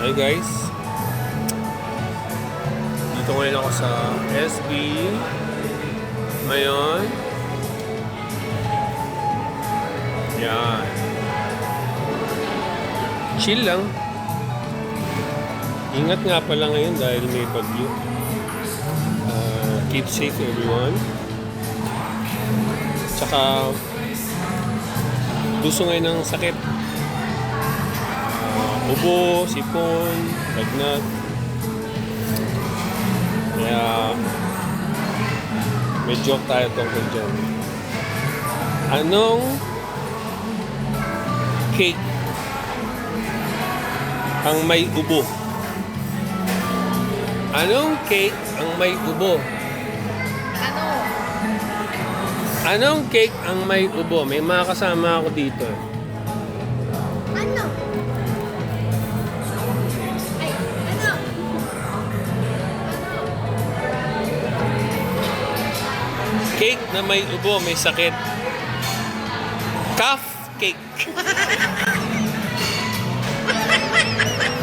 Hi guys, dito ngayon ako sa SB. Ngayon, yan, chill lang. Ingat nga pala ngayon dahil may bagyo. Keep safe everyone. Tsaka gusto ngayon ng sakit. Ubo, sipon, lagnat. Kaya may joke tayo tungkol dyan. Anong cake ang may ubo? Anong cake ang may ubo? Anong cake ang may ubo? May mga kasama ako dito. Ano? Ay, ano? Cake na may ubo, may sakit. Cough cake.